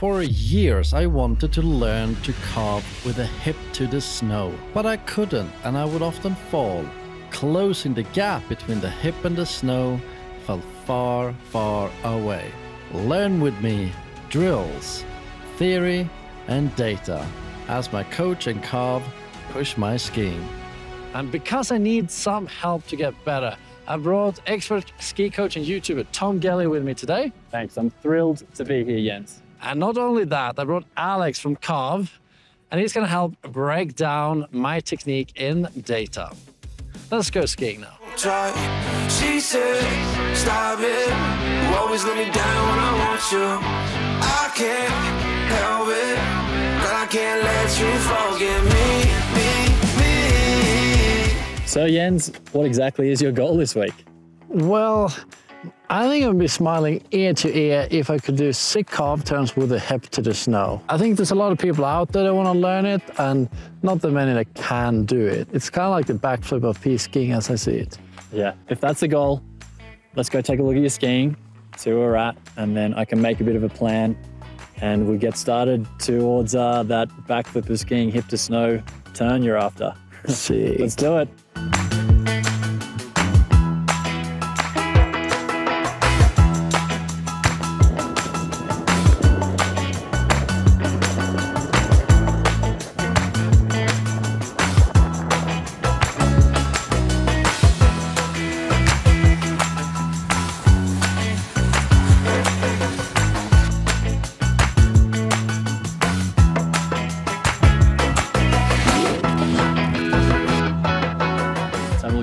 For years I wanted to learn to carve with a hip to the snow, but I couldn't and I would often fall. Closing the gap between the hip and the snow felt far, far away. Learn with me drills, theory and data as my coach and Carve push my skiing. And because I need some help to get better, I brought expert ski coach and YouTuber Tom Gelly with me today. Thanks, I'm thrilled to be here, Jens. And not only that, I brought Alex from Carve, and he's gonna help break down my technique in data. Let's go skiing now. She said, stop it. You always let me down when I want you. I can't help it, but I can't let you forget me. So Jens, what exactly is your goal this week? Well, I think I'd be smiling ear to ear if I could do sick carve turns with a hip to the snow. I think there's a lot of people out there that want to learn it, and not that many that can do it. It's kind of like the backflip of piste skiing as I see it. Yeah, if that's the goal, let's go take a look at your skiing, see where we're at, and then I can make a bit of a plan and we'll get started towards that backflip of skiing hip to snow turn you're after. See. Let's do it.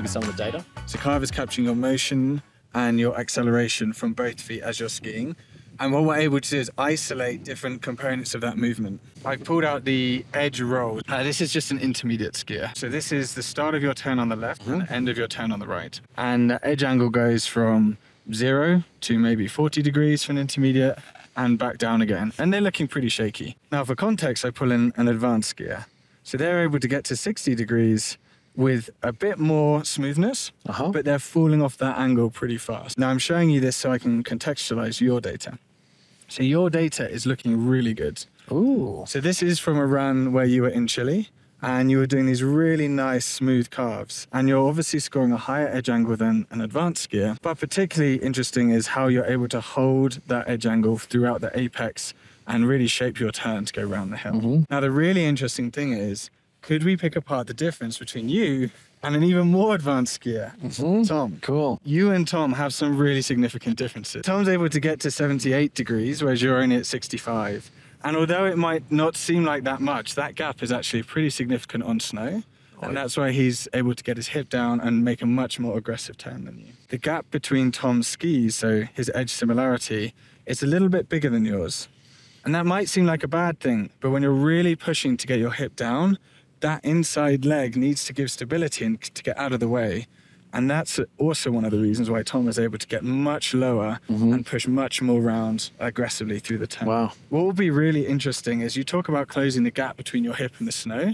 Some of the data. So Carve is capturing your motion and your acceleration from both feet as you're skiing. And what we're able to do is isolate different components of that movement. I've pulled out the edge roll. This is just an intermediate skier. So this is the start of your turn on the left and the end of your turn on the right. And the edge angle goes from 0 to maybe 40 degrees for an intermediate and back down again. And they're looking pretty shaky. Now for context, I pull in an advanced skier. So they're able to get to 60 degrees with a bit more smoothness, but they're falling off that angle pretty fast. Now I'm showing you this so I can contextualize your data. So your data is looking really good. Ooh. So this is from a run where you were in Chile and you were doing these really nice smooth carves, and you're obviously scoring a higher edge angle than an advanced skier. But particularly interesting is how you're able to hold that edge angle throughout the apex and really shape your turn to go around the hill. Now the really interesting thing is, could we pick apart the difference between you and an even more advanced skier, Tom? Cool. You and Tom have some really significant differences. Tom's able to get to 78 degrees, whereas you're only at 65. And although it might not seem like that much, that gap is actually pretty significant on snow. And that's why he's able to get his hip down and make a much more aggressive turn than you. The gap between Tom's skis, so his edge similarity, is a little bit bigger than yours. And that might seem like a bad thing, but when you're really pushing to get your hip down, that inside leg needs to give stability and to get out of the way. And that's also one of the reasons why Tom is able to get much lower and push much more round aggressively through the turn. Wow. What will be really interesting is you talk about closing the gap between your hip and the snow.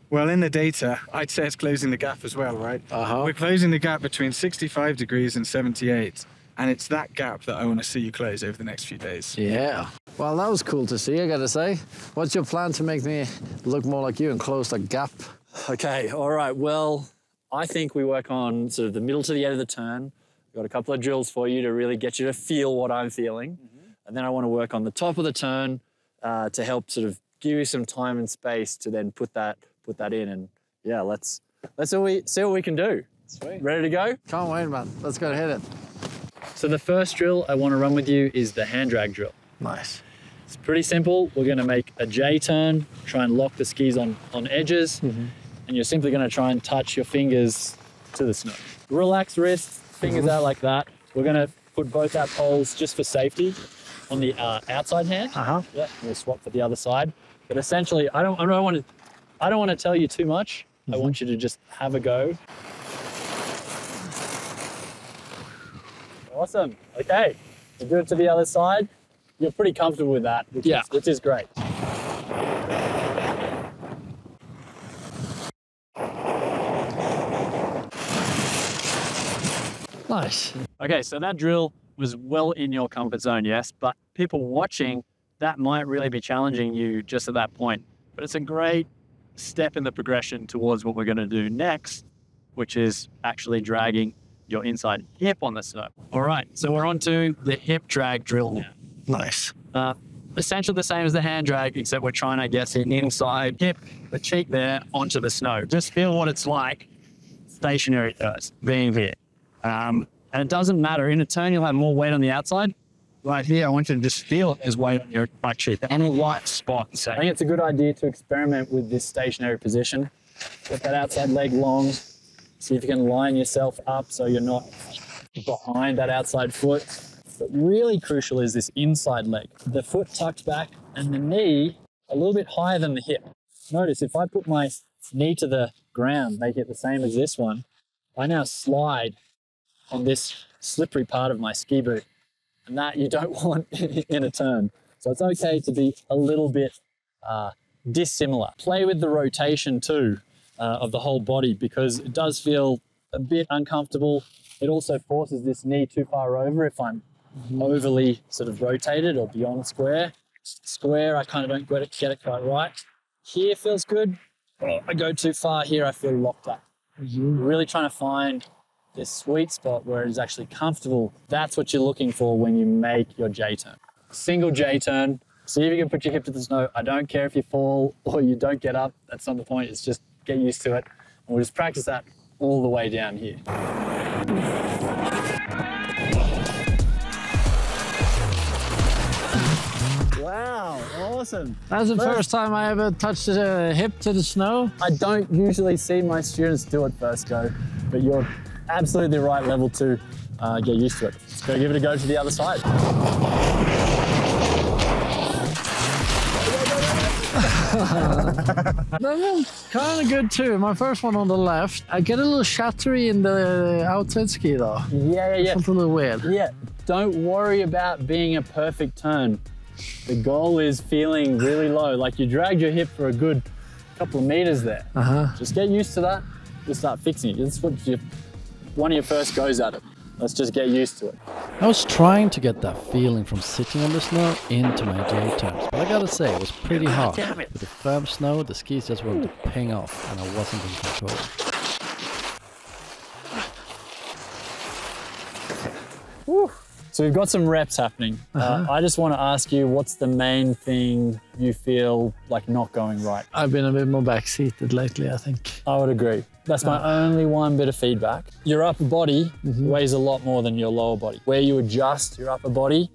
Well, in the data, I'd say it's closing the gap as well, right? We're closing the gap between 65 degrees and 78. And it's that gap that I want to see you close over the next few days. Yeah. Well, that was cool to see, I gotta say. What's your plan to make me look more like you and close the gap? Okay, all right, well, I think we work on sort of the middle to the end of the turn. We've got a couple of drills for you to really get you to feel what I'm feeling. And then I want to work on the top of the turn to help sort of give you some time and space to then put that in. And yeah, let's see what we can do. Sweet. Ready to go? Can't wait, man. Let's go hit it. So the first drill I want to run with you is the hand drag drill. Nice. It's pretty simple. We're going to make a J turn, try and lock the skis on edges, and you're simply going to try and touch your fingers to the snow. Relax wrists, fingers out like that. We're going to put both our poles just for safety on the outside hand. Yeah, we'll swap for the other side. But essentially, I don't want to tell you too much. I want you to just have a go. Awesome. Okay, we'll do it to the other side. You're pretty comfortable with that, which is great. Nice. Okay, so that drill was well in your comfort zone, yes, but people watching that might really be challenging you just at that point. But it's a great step in the progression towards what we're going to do next, which is actually dragging your inside hip on the snow. All right, so we're on to the hip drag drill now. Nice. Essentially the same as the hand drag, except we're trying to get the inside hip, the cheek there, onto the snow. Just feel what it's like stationary first, being here. And it doesn't matter. In a turn, you'll have more weight on the outside. Right here, I want you to just feel it as weight on your right cheek, on a white spot. So I think it's a good idea to experiment with this stationary position. Get that outside leg long. See if you can line yourself up so you're not behind that outside foot. But really crucial is this inside leg. The foot tucked back and the knee a little bit higher than the hip. Notice if I put my knee to the ground, make it the same as this one, I now slide on this slippery part of my ski boot. And that you don't want in a turn. So it's okay to be a little bit dissimilar. Play with the rotation too of the whole body, because it does feel a bit uncomfortable. It also forces this knee too far over if I'm overly sort of rotated or beyond square. Square, I kind of don't get it quite right. Here feels good. I go too far here, I feel locked up. Really trying to find this sweet spot where it is actually comfortable. That's what you're looking for when you make your J-turn. Single J-turn, see if you can put your hip to the snow. I don't care if you fall or you don't get up. That's not the point. It's just get used to it. And we'll just practice that all the way down here. Wow, awesome. That's the first time I ever touched the hip to the snow. I don't usually see my students do it first go, but you're absolutely the right level to get used to it. Let's go give it a go to the other side. That was kind of good too. My first one on the left. I get a little shattery in the outside ski though. Yeah. Felt a little weird. Yeah, don't worry about being a perfect turn. The goal is feeling really low, like you dragged your hip for a good couple of meters there. Just get used to that. You'll start fixing it. This is what one of your first goes at it. Let's just get used to it. I was trying to get that feeling from sitting on the snow into my J-turns, but I gotta say it was pretty hard. With the firm snow, the skis just wanted to ping off and I wasn't in control. Woo. So we've got some reps happening. I just want to ask you, what's the main thing you feel like not going right? I've been a bit more back-seated lately, I think. I would agree. That's my only one bit of feedback. Your upper body weighs a lot more than your lower body. Where you adjust your upper body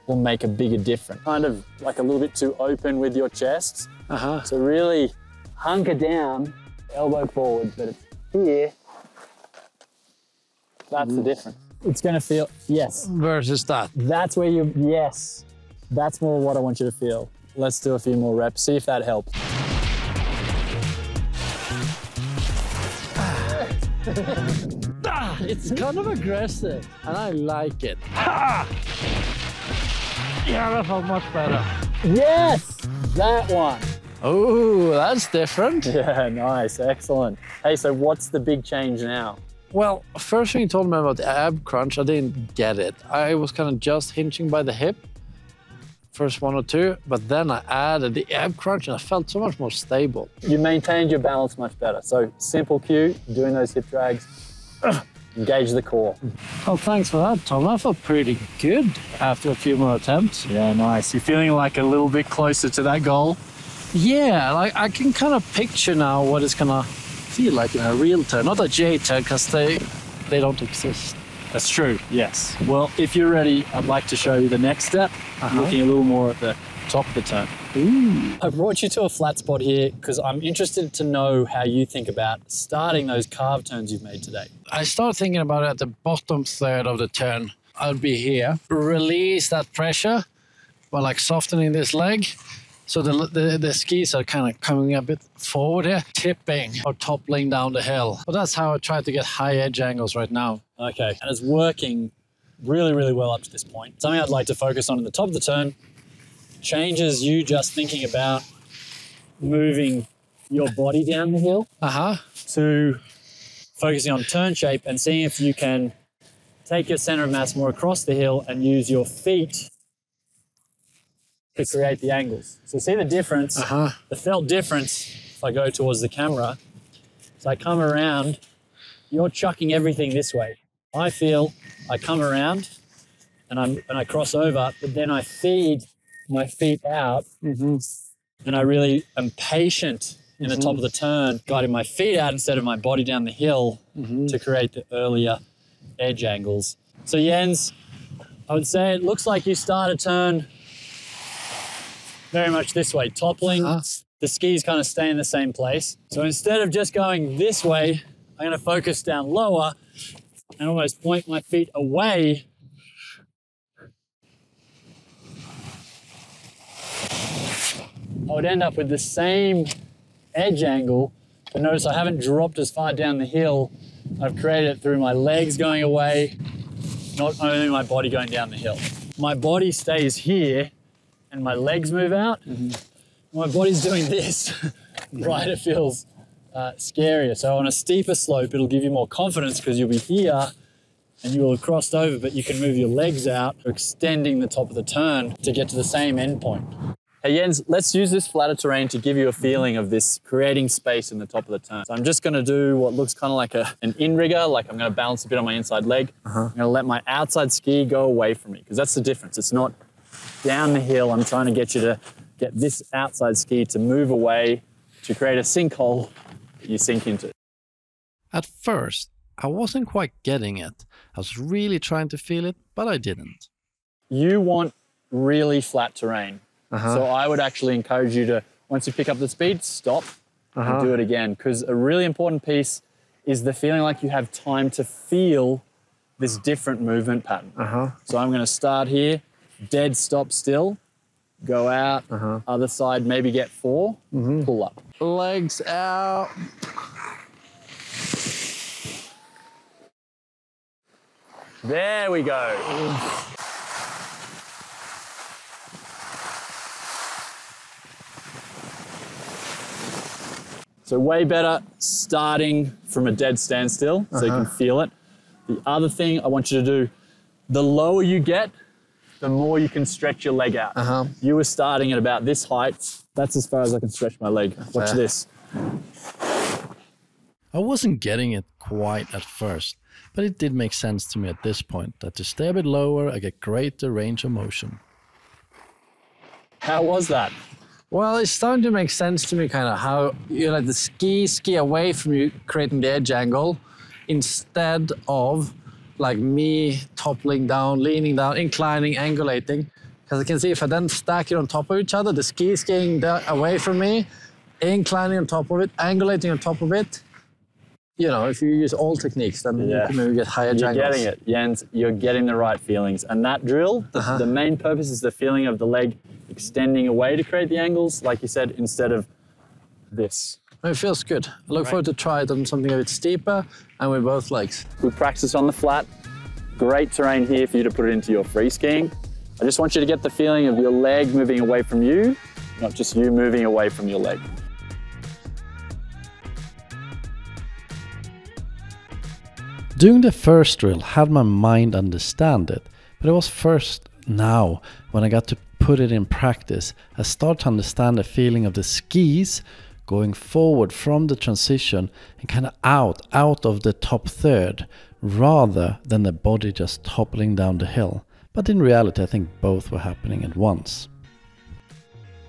will make a bigger difference. Kind of like a little bit too open with your chest. So really hunker down, elbow forward, but it's here. That's the difference. It's gonna feel, yes. Versus that. That's where you, yes. That's more what I want you to feel. Let's do a few more reps, see if that helps. It's kind of aggressive, and I like it. Yeah, that felt much better. Yes, that one. Oh, that's different. Yeah, nice, excellent. Hey, so what's the big change now? Well, first thing you told me about the ab crunch, I didn't get it. I was kind of just hinging by the hip, first one or two, but then I added the ab crunch and I felt so much more stable. You maintained your balance much better. So simple cue, doing those hip drags, engage the core. Oh, thanks for that, Tom. I felt pretty good after a few more attempts. Yeah, nice. You're feeling like a little bit closer to that goal? Yeah, like I can kind of picture now what it's gonna feel like in a real turn, not a J-turn, because they don't exist. That's true, yes. Well, if you're ready, I'd like to show you the next step, looking a little more at the top of the turn. Ooh. I brought you to a flat spot here because I'm interested to know how you think about starting those carve turns you've made today. I started thinking about it at the bottom third of the turn. I'll be here, release that pressure by like softening this leg. So the skis are kind of coming a bit forward here, tipping or toppling down the hill. But that's how I try to get high edge angles right now. Okay, and it's working really, really well up to this point. Something I'd like to focus on at the top of the turn changes you just thinking about moving your body down the hill to focusing on turn shape and seeing if you can take your center of mass more across the hill and use your feet to create the angles. So see the difference, the felt difference if I go towards the camera. So I come around, you're chucking everything this way. I feel I come around and I cross over, but then I feed my feet out and I really am patient in the top of the turn, guiding my feet out instead of my body down the hill to create the earlier edge angles. So Jens, I would say it looks like you start a turn very much this way, toppling. The skis kind of stay in the same place. So instead of just going this way, I'm going to focus down lower and almost point my feet away. I would end up with the same edge angle, but notice I haven't dropped as far down the hill. I've created it through my legs going away, not only my body going down the hill. My body stays here and my legs move out. My body's doing this, right? It feels scarier. So on a steeper slope, it'll give you more confidence because you'll be here and you will have crossed over, but you can move your legs out, extending the top of the turn to get to the same end point. Hey Jens, let's use this flatter terrain to give you a feeling of this creating space in the top of the turn. So I'm just gonna do what looks kind of like an in-rigger, like I'm gonna balance a bit on my inside leg. I'm gonna let my outside ski go away from me, because that's the difference. It's not down the hill. I'm trying to get you to get this outside ski to move away to create a sinkhole that you sink into. At first, I wasn't quite getting it. I was really trying to feel it, but I didn't. You want really flat terrain. So I would actually encourage you to, once you pick up the speed, stop and do it again. Because a really important piece is the feeling like you have time to feel this different movement pattern. So I'm going to start here, dead stop still, go out, other side, maybe get 4, pull up. Legs out. There we go. So way better starting from a dead standstill so you can feel it. The other thing I want you to do, the lower you get, the more you can stretch your leg out. You were starting at about this height. That's as far as I can stretch my leg. Watch this. I wasn't getting it quite at first, but it did make sense to me at this point that to stay a bit lower, I get greater range of motion. How was that? Well, it's starting to make sense to me kind of how you let the ski away from you, creating the edge angle, instead of like me toppling down, leaning down, inclining, angulating. Because I can see if I then stack it on top of each other, the ski is getting away from me, inclining on top of it, angulating on top of it. You know, if you use all techniques, then you can maybe get higher angles. You're getting it, Jens. You're getting the right feelings. And that drill, the main purpose is the feeling of the leg extending away to create the angles, like you said, instead of this. It feels good. I look forward to try it on something a bit steeper and with both legs. We practice on the flat. Great terrain here for you to put it into your free skiing. I just want you to get the feeling of your leg moving away from you, not just you moving away from your leg. Doing the first drill had my mind understand it, but it was first now when I got to put it in practice, I start to understand the feeling of the skis going forward from the transition and kind of out of the top third, rather than the body just toppling down the hill. But in reality, I think both were happening at once.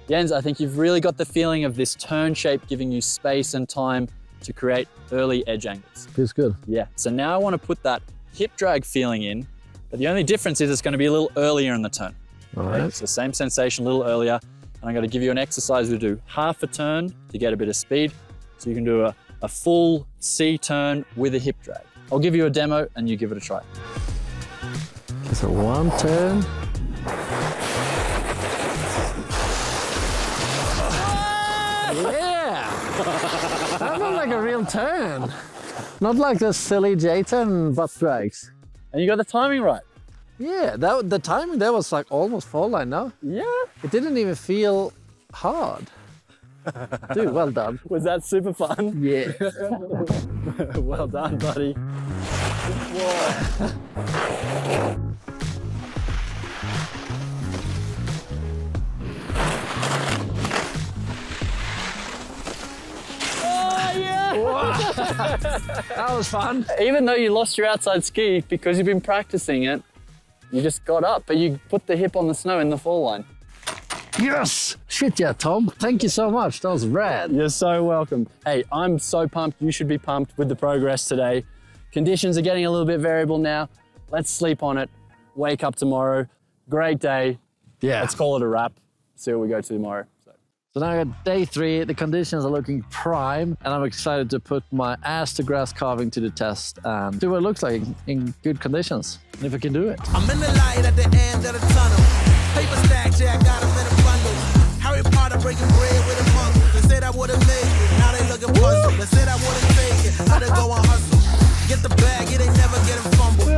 Jens, I think you've really got the feeling of this turn shape giving you space and time to create early edge angles. Feels good. Yeah, so now I want to put that hip drag feeling in, but the only difference is it's going to be a little earlier in the turn. All right. It's the same sensation, a little earlier. And I'm going to give you an exercise to do half a turn to get a bit of speed. So you can do a full C turn with a hip drag. I'll give you a demo and you give it a try. Okay, so one turn. Yeah! That looked like a real turn. Not like the silly J-turn butt drags. And you got the timing right. Yeah, the timing there was like almost fall line, no? Yeah. It didn't even feel hard. Dude, well done. Was that super fun? Yeah. Well done, buddy. Whoa. That was fun. Even though you lost your outside ski, because you've been practicing it, you just got up, but you put the hip on the snow in the fall line. Yes! Shit, yeah, Tom. Thank you so much. That was rad. You're so welcome. Hey, I'm so pumped. You should be pumped with the progress today. Conditions are getting a little bit variable now. Let's sleep on it. Wake up tomorrow. Great day. Yeah. Let's call it a wrap. See what we go to tomorrow. So now I got day 3, the conditions are looking prime, and I'm excited to put my ass to grass carving to the test and see what it looks like in good conditions, and if I can do it. I'm in the light at the end of the tunnel. Paper stacks, yeah, I got them in a bundle. Harry Potter breaking bread with a monk. They said I would've made it, now they looking puzzled. They said I wouldn't take it, I done go and hustle. Get the bag, it ain't never getting fumbled.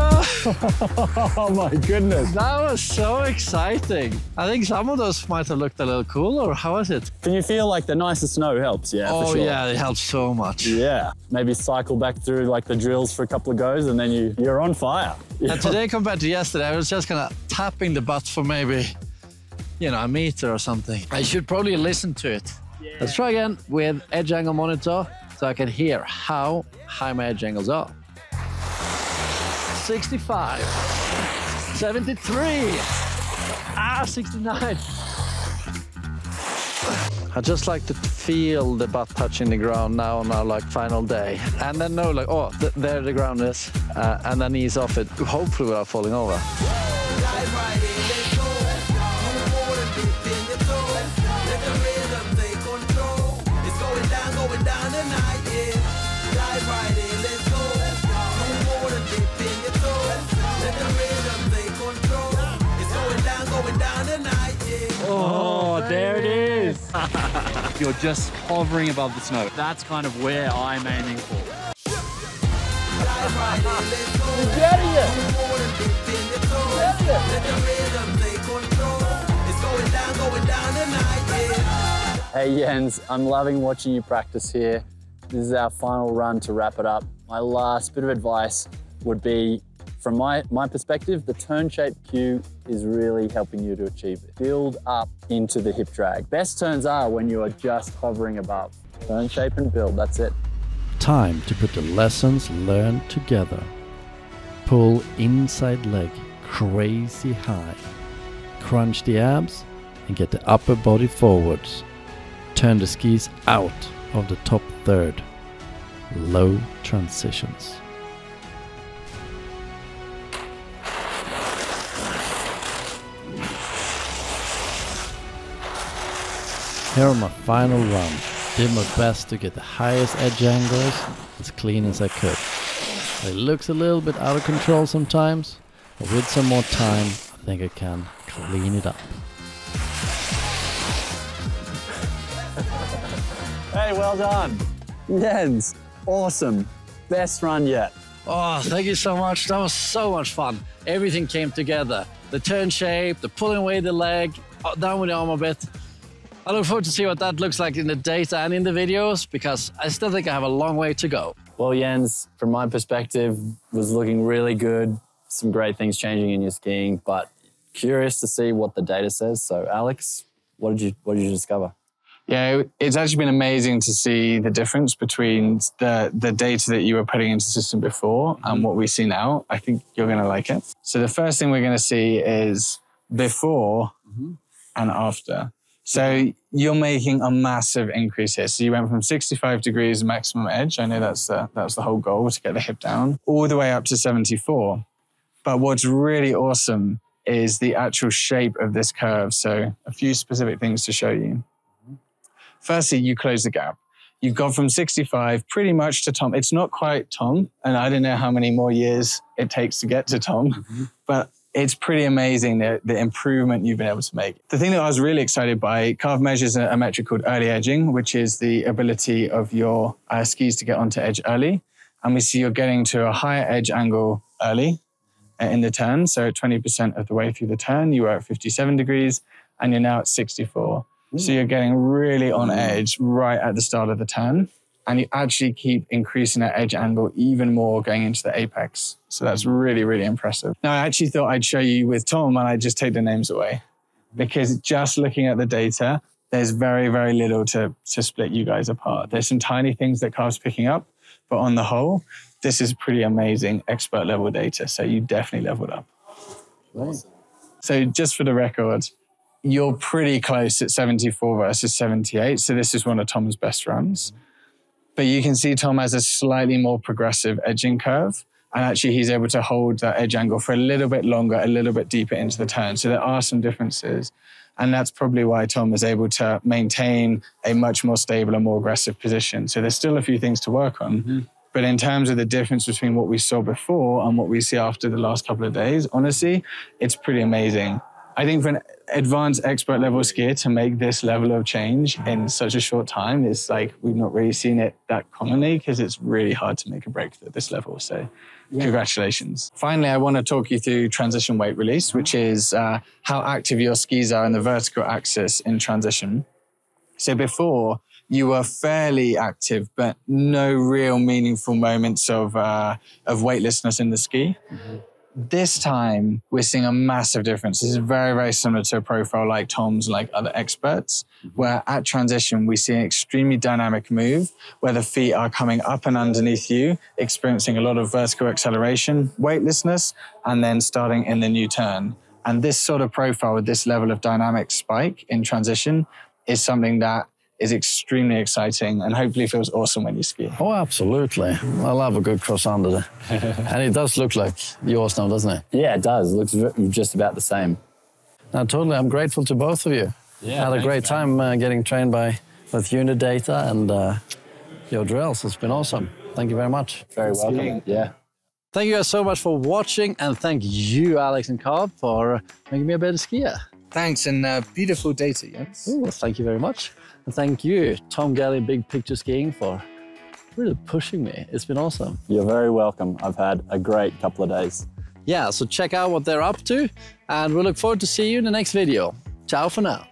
Oh my goodness. That was so exciting. I think some of those might have looked a little cool, or how was it? Can you feel like the nicer snow helps? Yeah, Oh for sure. yeah, it helps so much. Yeah. Maybe cycle back through like the drills for a couple of goes and then you're on fire. And today compared to yesterday, I was just kind of tapping the butt for maybe, you know, a meter or something. I should probably listen to it. Yeah. Let's try again with edge angle monitor so I can hear how high my edge angles are. 65, 73, 69. I just like to feel the butt touching the ground now on our like final day. And then know like, oh, there the ground is. And then ease off it, hopefully without falling over. Oh, there it is. You're just hovering above the snow. That's kind of where I'm aiming for. Hey Jens, I'm loving watching you practice here. This is our final run to wrap it up. My last bit of advice would be, from my perspective, the turn shape cue is really helping you to achieve it. Build up into the hip drag. Best turns are when you are just hovering above. Turn shape and build, that's it. Time to put the lessons learned together. Pull inside leg crazy high. Crunch the abs and get the upper body forwards. Turn the skis out of the top third. Low transitions. Here on my final run, did my best to get the highest edge angles as clean as I could. It looks a little bit out of control sometimes, but with some more time, I think I can clean it up. Hey, well done. Jens, awesome. Best run yet. Oh, thank you so much. That was so much fun. Everything came together. The turn shape, the pulling away the leg, down with the arm a bit. I look forward to see what that looks like in the data and in the videos, because I still think I have a long way to go. Well, Jens, from my perspective, was looking really good. Some great things changing in your skiing, but curious to see what the data says. So, Alex, what did you discover? Yeah, it's actually been amazing to see the difference between the data that you were putting into the system before and what we see now. I think you're going to like it. So the first thing we're going to see is before and after. So you're making a massive increase here. So you went from 65 degrees maximum edge. I know that's the whole goal, to get the hip down, all the way up to 74. But what's really awesome is the actual shape of this curve. So a few specific things to show you. Firstly, you close the gap. You've gone from 65 pretty much to Tom. It's not quite Tom, and I don't know how many more years it takes to get to Tom, but it's pretty amazing the improvement you've been able to make. The thing that I was really excited by, Carve measures a metric called early edging, which is the ability of your skis to get onto edge early. And we see you're getting to a higher edge angle early in the turn. So 20% of the way through the turn, you were at 57 degrees and you're now at 64. So you're getting really on edge right at the start of the turn. And you actually keep increasing that edge angle even more going into the apex. So that's really, really impressive. Now, I actually thought I'd show you with Tom and I'd just take the names away, because just looking at the data, there's very, very little to split you guys apart. There's some tiny things that Carve's picking up, But on the whole, this is pretty amazing expert level data. So you definitely leveled up. Awesome. So just for the record, you're pretty close at 74 versus 78. So this is one of Tom's best runs. But you can see Tom has a slightly more progressive edging curve. And actually he's able to hold that edge angle for a little bit longer, a little bit deeper into the turn. So there are some differences. And that's probably why Tom was able to maintain a much more stable and more aggressive position. So there's still a few things to work on. But in terms of the difference between what we saw before and what we see after the last couple of days, honestly, it's pretty amazing. I think for an advanced expert level skier to make this level of change in such a short time is like, we've not really seen it that commonly because it's really hard to make a breakthrough at this level. So congratulations. Finally, I want to talk you through transition weight release, which is how active your skis are in the vertical axis in transition. So before, you were fairly active, but no real meaningful moments of weightlessness in the ski. This time, we're seeing a massive difference. This is very, very similar to a profile like Tom's, like other experts, where at transition, we see an extremely dynamic move where the feet are coming up and underneath you, experiencing a lot of vertical acceleration, weightlessness, and then starting in the new turn. And this sort of profile with this level of dynamic spike in transition is something that is extremely exciting and hopefully feels awesome when you ski. Oh, absolutely. I love a good cross under. And it does look like yours now, doesn't it? Yeah, it does. It looks just about the same. No, totally. I'm grateful to both of you. Yeah, had a great time getting trained with unit data and your drills. It's been awesome. Thank you very much. Very welcome. Yeah. Thank you guys so much for watching, and thank you, Alex and Carv, for making me a better skier. Thanks, and beautiful data, yes. Ooh, thank you very much. And thank you, Tom Galley, Big Picture Skiing, for really pushing me. It's been awesome. You're very welcome. I've had a great couple of days. Yeah, so check out what they're up to, and we look forward to see you in the next video. Ciao for now.